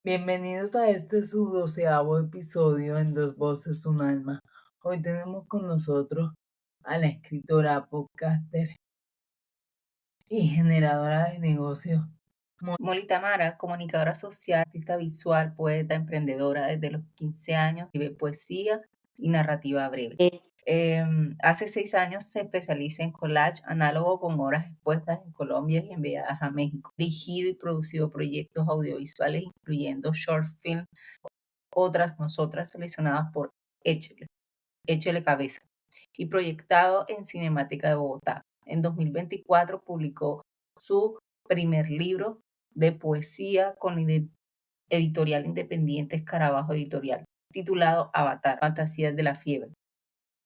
Bienvenidos a este su 12º episodio en Dos Voces, un Alma. Hoy tenemos con nosotros a la escritora, podcaster y generadora de negocios. Molly Tamara, comunicadora social, artista visual, poeta, emprendedora desde los 15 años, escribe poesía y narrativa breve. Hace 6 años se especializa en collage análogo con obras expuestas en Colombia y enviadas a México. Dirigido y producido proyectos audiovisuales, incluyendo short film, Otras Nosotras, seleccionadas por Échele Cabeza, y proyectado en Cinemática de Bogotá. En 2024 publicó su primer libro de poesía con editorial independiente Escarabajo Editorial, titulado Avatar, Fantasías de la Fiebre.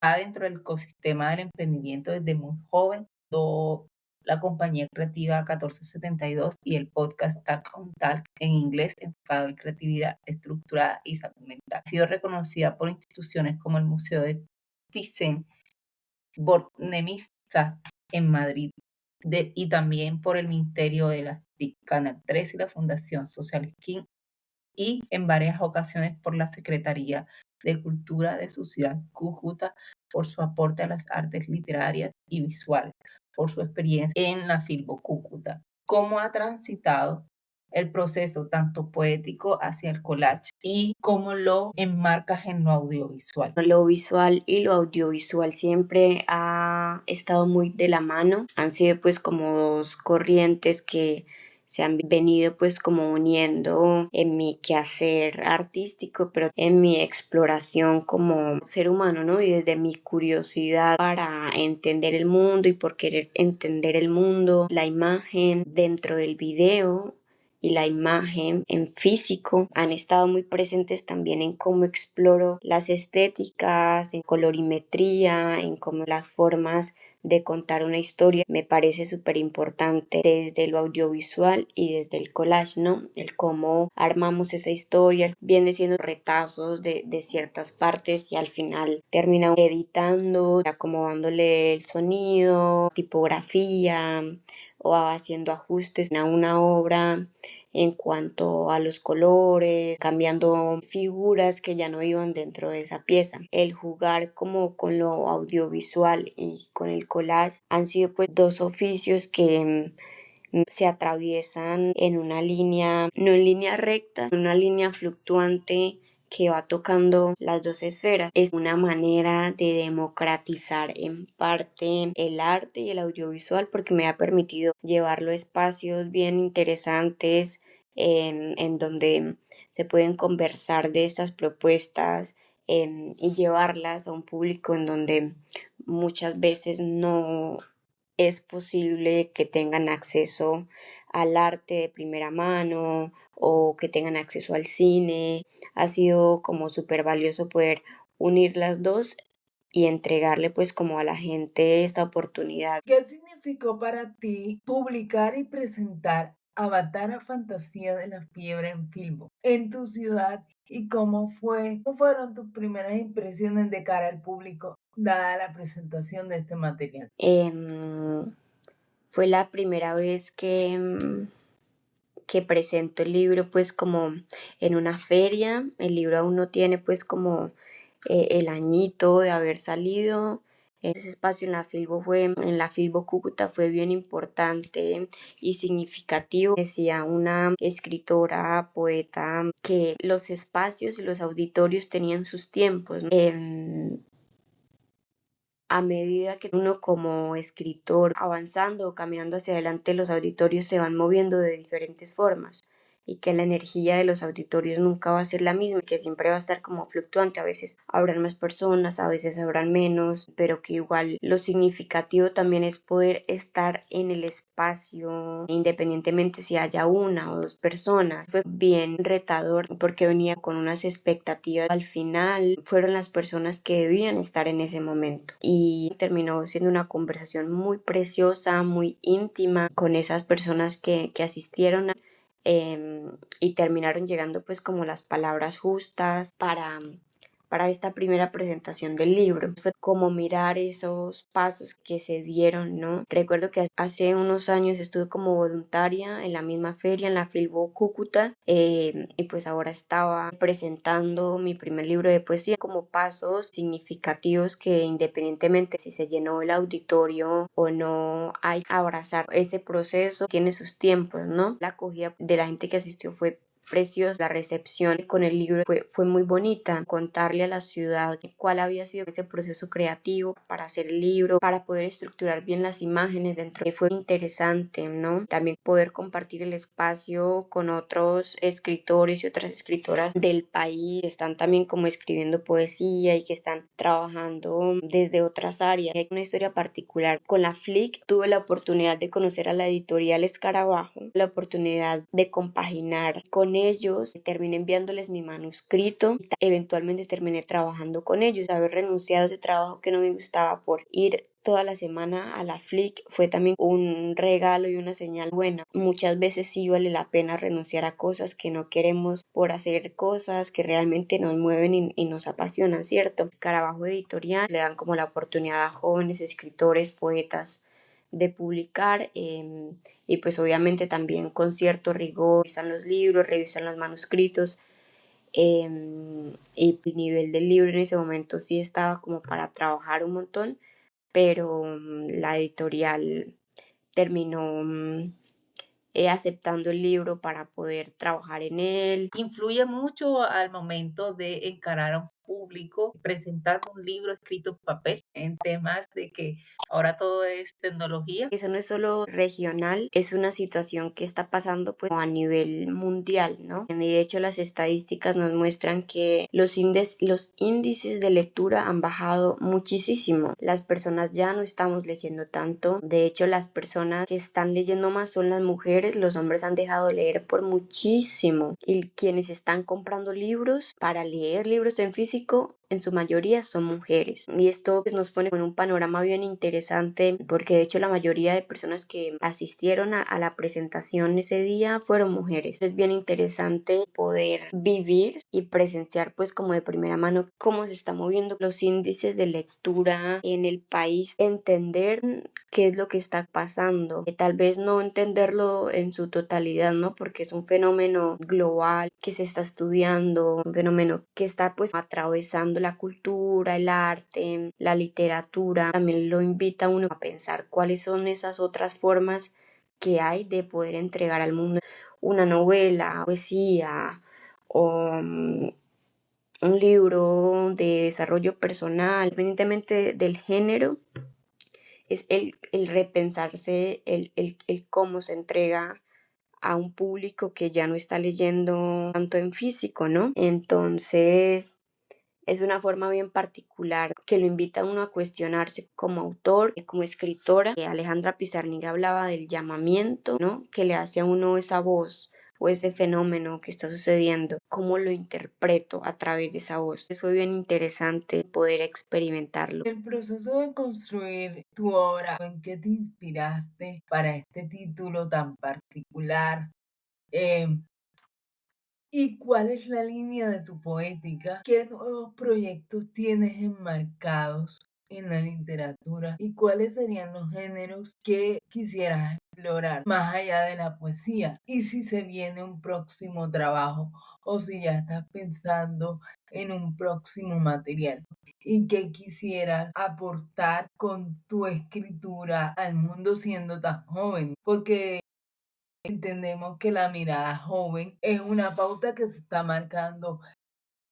Está dentro del ecosistema del emprendimiento desde muy joven, la compañía creativa 1472 y el podcast Talk on Talk en inglés, enfocado en creatividad estructurada y salud mental. Ha sido reconocida por instituciones como el Museo de Thyssen-Bornemisza en Madrid y también por el Ministerio de las TIC, Canal 3 y la Fundación Social King, y en varias ocasiones por la Secretaría de Cultura de su ciudad, Cúcuta, por su aporte a las artes literarias y visuales, por su experiencia en la Filbo Cúcuta. ¿Cómo ha transitado el proceso tanto poético hacia el collage y cómo lo enmarcas en lo audiovisual? Lo visual y lo audiovisual siempre ha estado muy de la mano. Han sido pues como dos corrientes que se han venido pues como uniendo en mi quehacer artístico, pero en mi exploración como ser humano, ¿no? Y desde mi curiosidad para entender el mundo y por querer entender el mundo, la imagen dentro del video y la imagen en físico han estado muy presentes también en cómo exploro las estéticas, en colorimetría, en cómo las formas de contar una historia. Me parece súper importante desde lo audiovisual y desde el collage, ¿no? El cómo armamos esa historia, viene siendo retazos de ciertas partes y al final termina editando, acomodándole el sonido, tipografía o haciendo ajustes a una obra en cuanto a los colores, cambiando figuras que ya no iban dentro de esa pieza. El jugar como con lo audiovisual y con el collage han sido pues dos oficios que se atraviesan en una línea, no en línea recta, una línea fluctuante que va tocando las dos esferas. Es una manera de democratizar en parte el arte y el audiovisual porque me ha permitido llevarlo a espacios bien interesantes en donde se pueden conversar de estas propuestas y llevarlas a un público en donde muchas veces no es posible que tengan acceso al arte de primera mano o que tengan acceso al cine. Ha sido como súper valioso poder unir las dos y entregarle pues como a la gente esta oportunidad. ¿Qué significó para ti publicar y presentar Avatar a Fantasía de la Fiebre en Filbo en tu ciudad y cómo fueron tus primeras impresiones de cara al público dada la presentación de este material? Fue la primera vez que presento el libro pues como en una feria. El libro aún no tiene pues como el añito de haber salido. Ese espacio en la Filbo Cúcuta fue bien importante y significativo. Decía una escritora, poeta, que los espacios y los auditorios tenían sus tiempos, ¿no? A medida que uno como escritor avanzando o caminando hacia adelante, los auditorios se van moviendo de diferentes formas y que la energía de los auditorios nunca va a ser la misma, que siempre va a estar como fluctuante. A veces habrán más personas, a veces habrán menos, pero que igual lo significativo también es poder estar en el espacio independientemente si haya una o dos personas. Fue bien retador porque venía con unas expectativas. Al final fueron las personas que debían estar en ese momento y terminó siendo una conversación muy preciosa, muy íntima con esas personas que asistieron y terminaron llegando pues como las palabras justas para esta primera presentación del libro. Fue como mirar esos pasos que se dieron, ¿no? Recuerdo que hace unos años estuve como voluntaria en la misma feria, en la Filbo Cúcuta, y pues ahora estaba presentando mi primer libro de poesía, como pasos significativos que independientemente si se llenó el auditorio o no, hay que abrazar ese proceso, tiene sus tiempos, ¿no? La acogida de la gente que asistió fue preciosa, la recepción con el libro fue muy bonita, contarle a la ciudad cuál había sido ese proceso creativo para hacer el libro, para poder estructurar bien las imágenes dentro, fue interesante, ¿no? También poder compartir el espacio con otros escritores y otras escritoras del país que están también como escribiendo poesía y que están trabajando desde otras áreas. Hay una historia particular con la FLIC, tuve la oportunidad de conocer a la editorial Escarabajo, la oportunidad de compaginar con ellos, terminé enviándoles mi manuscrito, eventualmente terminé trabajando con ellos. Haber renunciado a ese trabajo que no me gustaba por ir toda la semana a la FLIC fue también un regalo y una señal buena. Muchas veces sí vale la pena renunciar a cosas que no queremos por hacer cosas que realmente nos mueven y nos apasionan, ¿cierto? Carabajo Editorial le dan como la oportunidad a jóvenes escritores, poetas de publicar, y pues obviamente también con cierto rigor revisan los libros, revisan los manuscritos, y el nivel del libro en ese momento sí estaba como para trabajar un montón, pero la editorial terminó aceptando el libro para poder trabajar en él. Influye mucho al momento de encarar a un público, presentar un libro escrito en papel, en temas de que ahora todo es tecnología. Eso no es solo regional, es una situación que está pasando pues a nivel mundial, ¿no? Y de hecho las estadísticas nos muestran que los índices de lectura han bajado muchísimo. Las personas ya no estamos leyendo tanto. De hecho, las personas que están leyendo más son las mujeres. Los hombres han dejado de leer por muchísimo. Y quienes están comprando libros para leer libros en físico, en su mayoría son mujeres. Y esto pues, nos pone en un panorama bien interesante porque de hecho la mayoría de personas que asistieron a la presentación ese día fueron mujeres. Es bien interesante poder vivir y presenciar pues como de primera mano cómo se están moviendo los índices de lectura en el país, entender qué es lo que está pasando, que tal vez no entenderlo en su totalidad, ¿no? Porque es un fenómeno global que se está estudiando, un fenómeno que está pues atravesando la cultura, el arte, la literatura. También lo invita a uno a pensar cuáles son esas otras formas que hay de poder entregar al mundo una novela, poesía o un libro de desarrollo personal, independientemente del género, es el repensarse, el cómo se entrega a un público que ya no está leyendo tanto en físico, ¿no? Entonces, es una forma bien particular que lo invita a uno a cuestionarse como autor, como escritora. Alejandra Pizarnik hablaba del llamamiento, ¿no? Que le hace a uno esa voz o ese fenómeno que está sucediendo, cómo lo interpreto a través de esa voz. Fue bien interesante poder experimentarlo. El proceso de construir tu obra, ¿en qué te inspiraste para este título tan particular? Em, ¿Y cuál es la línea de tu poética? ¿Qué nuevos proyectos tienes enmarcados en la literatura? ¿Y cuáles serían los géneros que quisieras explorar más allá de la poesía? ¿Y si se viene un próximo trabajo o si ya estás pensando en un próximo material? ¿Y qué quisieras aportar con tu escritura al mundo siendo tan joven? Porque entendemos que la mirada joven es una pauta que se está marcando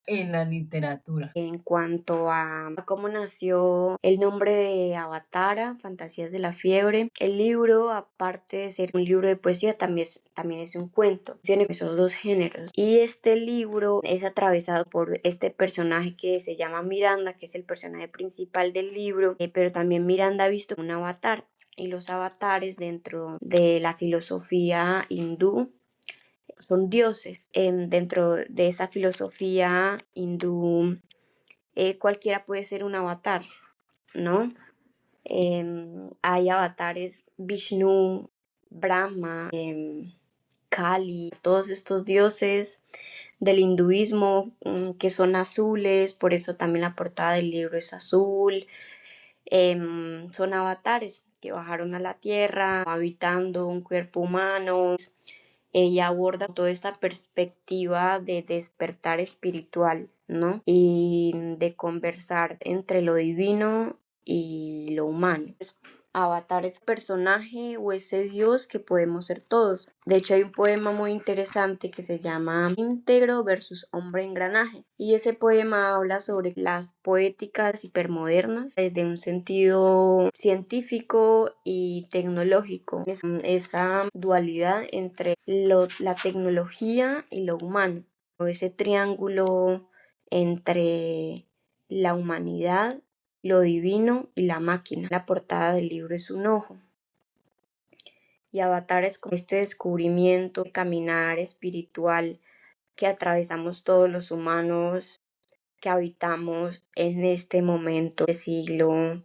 en la literatura. En cuanto a cómo nació el nombre de Avatara, Fantasías de la Fiebre, el libro, aparte de ser un libro de poesía, también es un cuento. Tiene esos dos géneros. Y este libro es atravesado por este personaje que se llama Miranda, que es el personaje principal del libro, pero también Miranda ha visto un avatar. Y los avatares dentro de la filosofía hindú son dioses. Dentro de esa filosofía hindú, cualquiera puede ser un avatar, ¿no? Hay avatares Vishnu, Brahma, Kali, todos estos dioses del hinduismo que son azules, por eso también la portada del libro es azul. Son avatares que bajaron a la tierra habitando un cuerpo humano. Ella aborda toda esta perspectiva de despertar espiritual, ¿no? Y de conversar entre lo divino y lo humano. Avatar es personaje o ese Dios que podemos ser todos. De hecho, hay un poema muy interesante que se llama Íntegro versus Hombre Engranaje. Y ese poema habla sobre las poéticas hipermodernas desde un sentido científico y tecnológico. Esa dualidad entre la tecnología y lo humano. O ese triángulo entre la humanidad, lo divino y la máquina. La portada del libro es un ojo. Y Avatar es como este descubrimiento, caminar espiritual que atravesamos todos los humanos que habitamos en este momento de siglo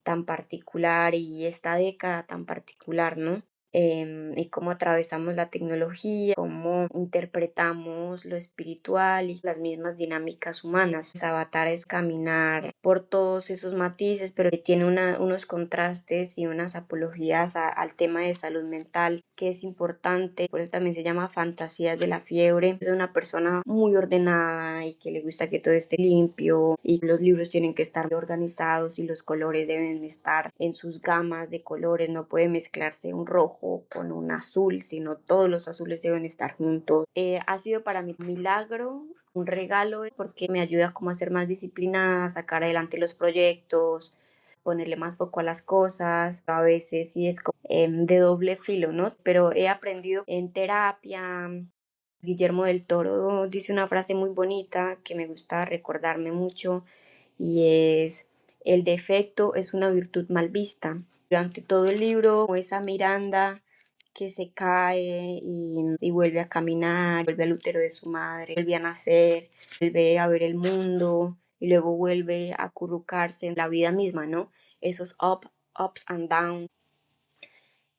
tan particular y esta década tan particular, ¿no? Y cómo atravesamos la tecnología, cómo interpretamos lo espiritual y las mismas dinámicas humanas. Avatar es caminar por todos esos matices, pero que tiene unos contrastes y unas apologías al tema de salud mental, que es importante. Por eso también se llama Fantasías de la Fiebre. Es una persona muy ordenada y que le gusta que todo esté limpio y los libros tienen que estar organizados y los colores deben estar en sus gamas de colores. No puede mezclarse un rojo con un azul, sino todos los azules deben estar juntos. Ha sido para mí un milagro, un regalo, porque me ayuda como a ser más disciplinada, a sacar adelante los proyectos, ponerle más foco a las cosas. A veces sí es como, de doble filo, ¿no? Pero he aprendido en terapia. Guillermo del Toro dice una frase muy bonita que me gusta recordarme mucho y es: el defecto es una virtud mal vista. Durante todo el libro, esa Miranda que se cae y vuelve a caminar, vuelve al útero de su madre, vuelve a nacer, vuelve a ver el mundo y luego vuelve a acurrucarse en la vida misma, ¿no? Esos ups and downs.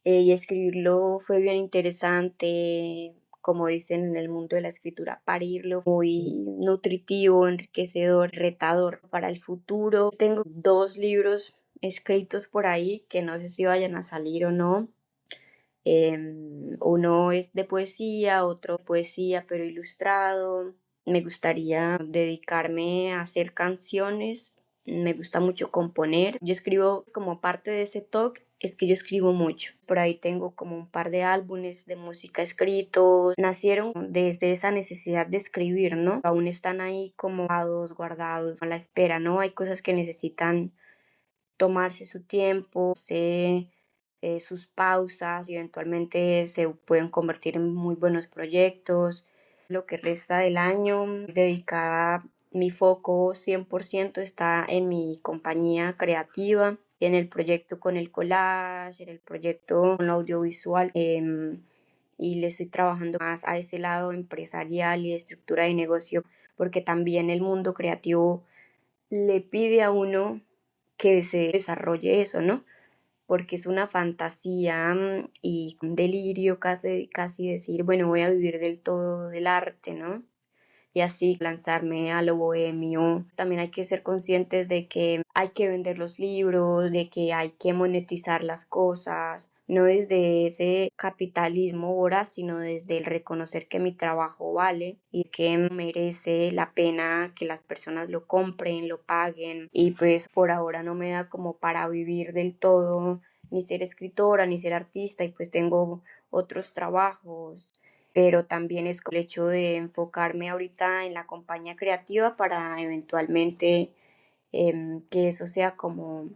Y escribirlo fue bien interesante, como dicen en el mundo de la escritura, parirlo, muy nutritivo, enriquecedor, retador para el futuro. Tengo 2 libros escritos por ahí que no sé si vayan a salir o no. Uno es de poesía, otro poesía pero ilustrado. Me gustaría dedicarme a hacer canciones. Me gusta mucho componer. Yo escribo como parte de ese toque, es que yo escribo mucho. Por ahí tengo como un par de álbumes de música escritos. Nacieron desde esa necesidad de escribir, ¿no? Aún están ahí como guardados a la espera, ¿no? Hay cosas que necesitan tomarse su tiempo, sus pausas y eventualmente se pueden convertir en muy buenos proyectos. Lo que resta del año dedicada, mi foco 100% está en mi compañía creativa, en el proyecto con el collage, en el proyecto con lo audiovisual, y le estoy trabajando más a ese lado empresarial y de estructura de negocio, porque también el mundo creativo le pide a uno que se desarrolle eso, ¿no? Porque es una fantasía y un delirio casi decir, bueno, voy a vivir del todo del arte, ¿no? Y así lanzarme a lo bohemio. También hay que ser conscientes de que hay que vender los libros, de que hay que monetizar las cosas, no desde ese capitalismo voraz, sino desde el reconocer que mi trabajo vale y que merece la pena que las personas lo compren, lo paguen. Y pues por ahora no me da como para vivir del todo, ni ser escritora, ni ser artista, y pues tengo otros trabajos, pero también es el hecho de enfocarme ahorita en la compañía creativa para eventualmente que eso sea como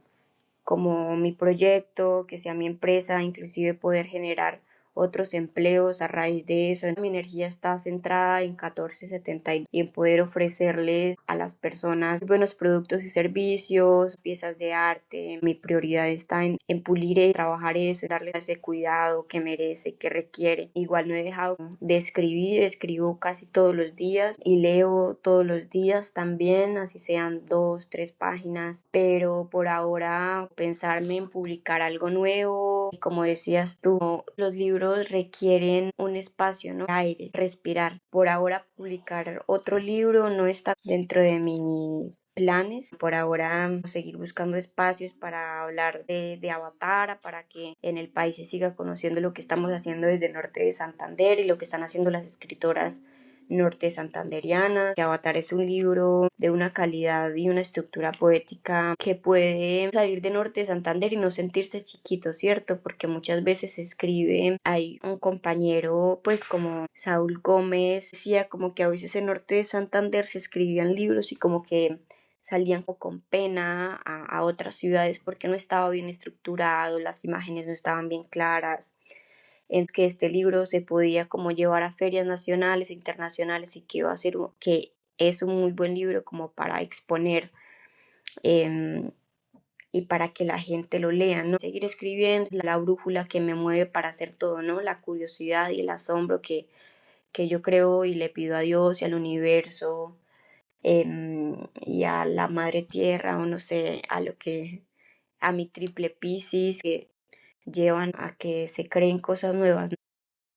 mi proyecto, que sea mi empresa, inclusive poder generar otros empleos a raíz de eso. Mi energía está centrada en 1472 y en poder ofrecerles a las personas buenos productos y servicios, piezas de arte. Mi prioridad está en pulir, trabajar eso, darles ese cuidado que merece, que requiere. Igual no he dejado de escribir, escribo casi todos los días y leo todos los días también, así sean 2, 3 páginas, pero por ahora pensarme en publicar algo nuevo libro, como decías tú, los libros requieren un espacio, ¿no? Aire, respirar. Por ahora publicar otro libro no está dentro de mis planes. Por ahora seguir buscando espacios para hablar de Avatar, para que en el país se siga conociendo lo que estamos haciendo desde el norte de Santander y lo que están haciendo las escritoras norte santanderianas. Que Avatar es un libro de una calidad y una estructura poética que puede salir de norte de Santander y no sentirse chiquito, ¿cierto? Porque muchas veces se escribe, hay un compañero pues como Saúl Gómez, decía como que a veces en norte de Santander se escribían libros y como que salían con pena a otras ciudades porque no estaba bien estructurado, las imágenes no estaban bien claras, en que este libro se podía como llevar a ferias nacionales e internacionales y que iba a ser que es un muy buen libro como para exponer eh, y para que la gente lo lea, ¿no? Seguir escribiendo es la brújula que me mueve para hacer todo, ¿no? La curiosidad y el asombro que yo creo y le pido a Dios y al universo y a la madre tierra o no sé, a mi triple Piscis que llevan a que se creen cosas nuevas.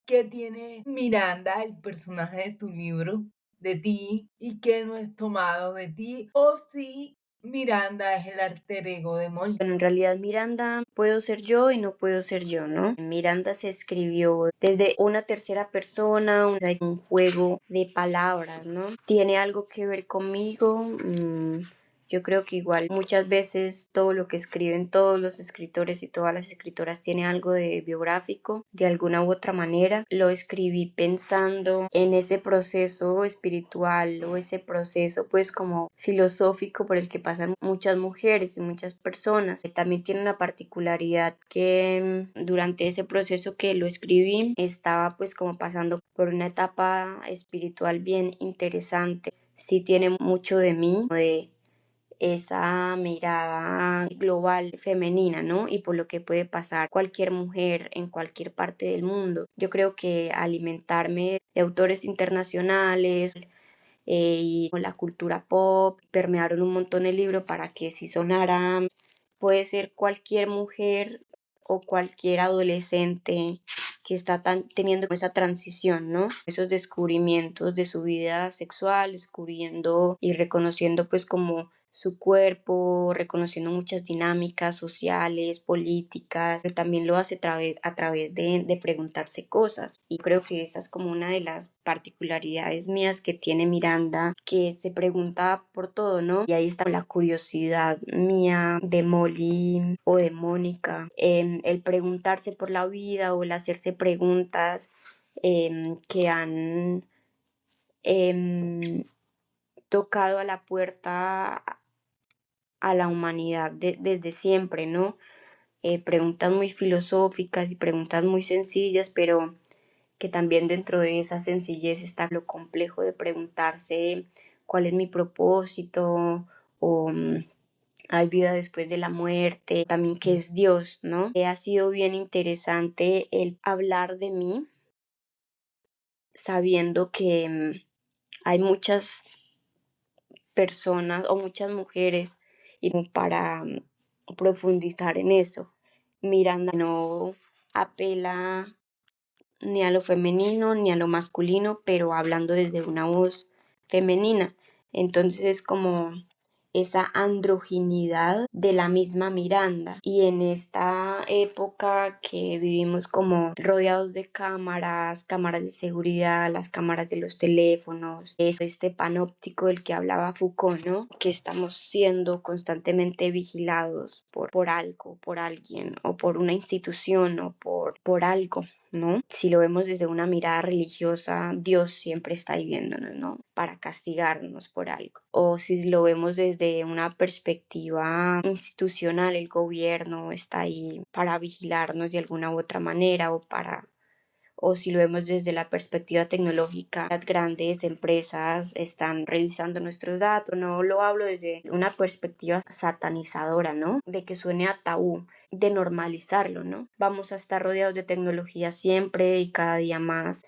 ¿Qué tiene Miranda, el personaje de tu libro, de ti y qué no es tomado de ti? O si Miranda es el alter ego de Molly. Bueno, en realidad Miranda puedo ser yo y no puedo ser yo, ¿no? Miranda se escribió desde una tercera persona, un juego de palabras, ¿no? ¿Tiene algo que ver conmigo? Yo creo que igual muchas veces todo lo que escriben todos los escritores y todas las escritoras tiene algo de biográfico, de alguna u otra manera. Lo escribí pensando en ese proceso espiritual o ese proceso pues como filosófico por el que pasan muchas mujeres y muchas personas. También tiene una particularidad que durante ese proceso que lo escribí estaba pues como pasando por una etapa espiritual bien interesante. Sí tiene mucho de mí, de esa mirada global femenina, ¿no? Y por lo que puede pasar cualquier mujer en cualquier parte del mundo. Yo creo que alimentarme de autores internacionales y con la cultura pop permearon un montón el libro para que si sonara, puede ser cualquier mujer o cualquier adolescente que está teniendo esa transición, ¿no? Esos descubrimientos de su vida sexual, descubriendo y reconociendo pues como su cuerpo, reconociendo muchas dinámicas sociales, políticas, pero también lo hace a través de preguntarse cosas. Y creo que esa es como una de las particularidades mías que tiene Miranda, que se pregunta por todo, ¿no? Y ahí está la curiosidad mía de Molly o de Mónica, el preguntarse por la vida o el hacerse preguntas que han tocado a la puerta a la humanidad desde siempre, ¿no? Preguntas muy filosóficas y preguntas muy sencillas, pero que también dentro de esa sencillez está lo complejo de preguntarse cuál es mi propósito o hay vida después de la muerte, también qué es Dios, ¿no? Ha sido bien interesante el hablar de mí sabiendo que hay muchas personas o muchas mujeres y para profundizar en eso. Miranda no apela ni a lo femenino ni a lo masculino, pero hablando desde una voz femenina. Entonces es como esa androginidad de la misma Miranda. Y en esta época que vivimos como rodeados de cámaras, cámaras de seguridad, las cámaras de los teléfonos, este panóptico del que hablaba Foucault, ¿no? Que estamos siendo constantemente vigilados por algo, por alguien, o por una institución, o por algo, ¿no? Si lo vemos desde una mirada religiosa, Dios siempre está ahí viéndonos, ¿no? Para castigarnos por algo. O si lo vemos desde una perspectiva institucional, el gobierno está ahí para vigilarnos de alguna u otra manera o si lo vemos desde la perspectiva tecnológica, las grandes empresas están revisando nuestros datos. No lo hablo desde una perspectiva satanizadora, ¿no? De que suene a tabú, de normalizarlo, ¿no? Vamos a estar rodeados de tecnología siempre y cada día más.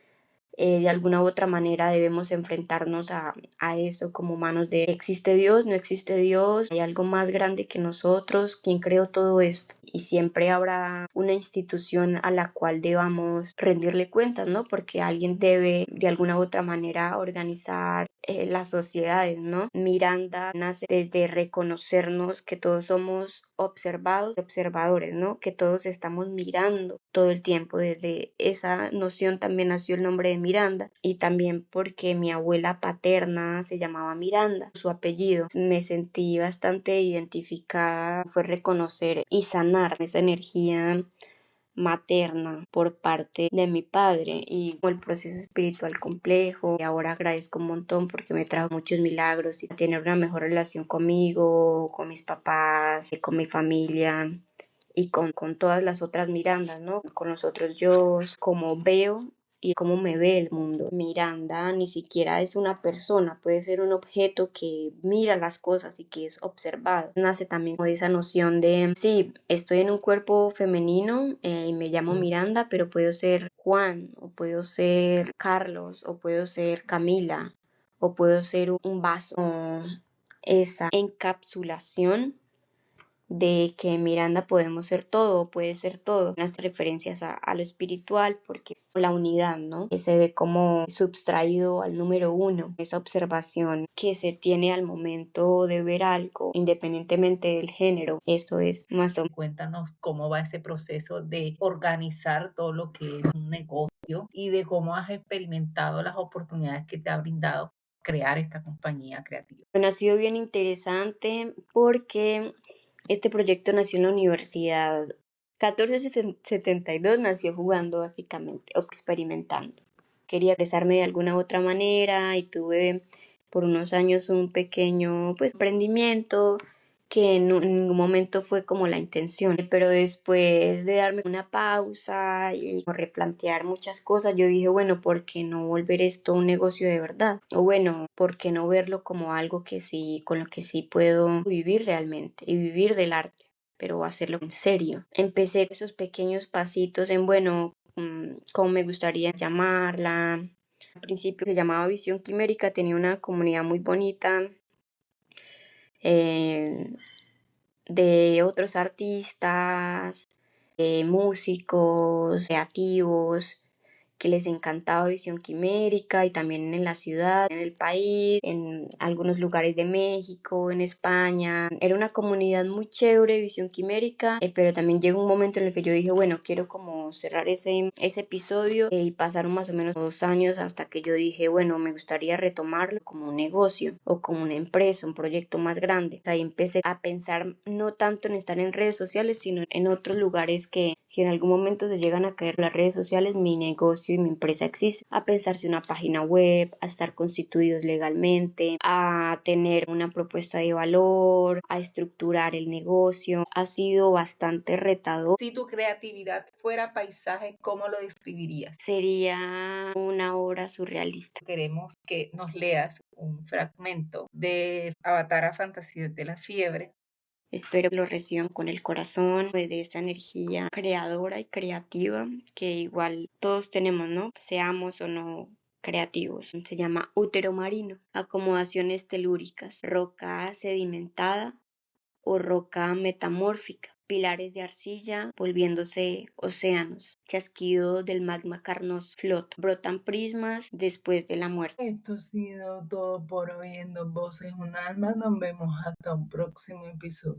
De alguna u otra manera debemos enfrentarnos a eso como humanos de ¿existe Dios? ¿No existe Dios? ¿Hay algo más grande que nosotros? ¿Quién creó todo esto? Y siempre habrá una institución a la cual debamos rendirle cuentas, ¿no? Porque alguien debe de alguna u otra manera organizar las sociedades, ¿no? Miranda nace desde reconocernos que todos somos observados y observadores, ¿no? Que todos estamos mirando todo el tiempo. Desde esa noción también nació el nombre de Miranda y también porque mi abuela paterna se llamaba Miranda, su apellido. Me sentí bastante identificada, fue reconocer y sanar esa energía materna por parte de mi padre y el proceso espiritual complejo. Y ahora agradezco un montón porque me trajo muchos milagros y tener una mejor relación conmigo, con mis papás, con mi familia y con todas las otras Mirandas, ¿no? Con los otros yo, como veo y cómo me ve el mundo. Miranda ni siquiera es una persona, puede ser un objeto que mira las cosas y que es observado. Nace también con esa noción de, sí, estoy en un cuerpo femenino y me llamo Miranda, pero puedo ser Juan, o puedo ser Carlos, o puedo ser Camila, o puedo ser un vaso. Esa encapsulación de que en Miranda podemos ser todo, puede ser todo, unas referencias a lo espiritual, porque la unidad, ¿no? Que se ve como subtraído al número uno, esa observación que se tiene al momento de ver algo, independientemente del género, eso es más o menos. Cuéntanos cómo va ese proceso de organizar todo lo que es un negocio y de cómo has experimentado las oportunidades que te ha brindado crear esta compañía creativa. Bueno, ha sido bien interesante porque este proyecto nació en la universidad 1472, nació jugando básicamente o experimentando. Quería expresarme de alguna u otra manera y tuve por unos años un pequeño pues emprendimiento que en ningún momento fue como la intención, pero después de darme una pausa y replantear muchas cosas, yo dije, bueno, ¿por qué no volver esto un negocio de verdad? O bueno, ¿por qué no verlo como algo que sí, con lo que sí puedo vivir realmente y vivir del arte? Pero hacerlo en serio. Empecé esos pequeños pasitos en, bueno, cómo me gustaría llamarla. Al principio se llamaba Visión Quimérica, tenía una comunidad muy bonita eh, de otros artistas, músicos, creativos, que les encantaba Visión Quimérica y también en la ciudad, en el país, en algunos lugares de México, en España. Era una comunidad muy chévere, Visión Quimérica, pero también llegó un momento en el que yo dije, bueno, quiero como cerrar ese episodio y pasaron más o menos 2 años hasta que yo dije, bueno, me gustaría retomarlo como un negocio o como una empresa, un proyecto más grande. Ahí empecé a pensar no tanto en estar en redes sociales, sino en otros lugares que si en algún momento se llegan a caer las redes sociales, mi negocio y mi empresa existe. A pensarse una página web, a estar constituidos legalmente, a tener una propuesta de valor, a estructurar el negocio. Ha sido bastante retador. Si tu creatividad fuera paisaje, ¿cómo lo describirías? Sería una obra surrealista. Queremos que nos leas un fragmento de Avatar a Fantasía de la Fiebre. Espero que lo reciban con el corazón, pues, de esa energía creadora y creativa que igual todos tenemos, ¿no? Seamos o no creativos. Se llama útero marino, acomodaciones telúricas, roca sedimentada o roca metamórfica, pilares de arcilla volviéndose océanos, chasquido del magma carnoso flota, brotan prismas después de la muerte. Esto ha sido todo por hoy en Dos Voces, un Alma. Nos vemos hasta un próximo episodio.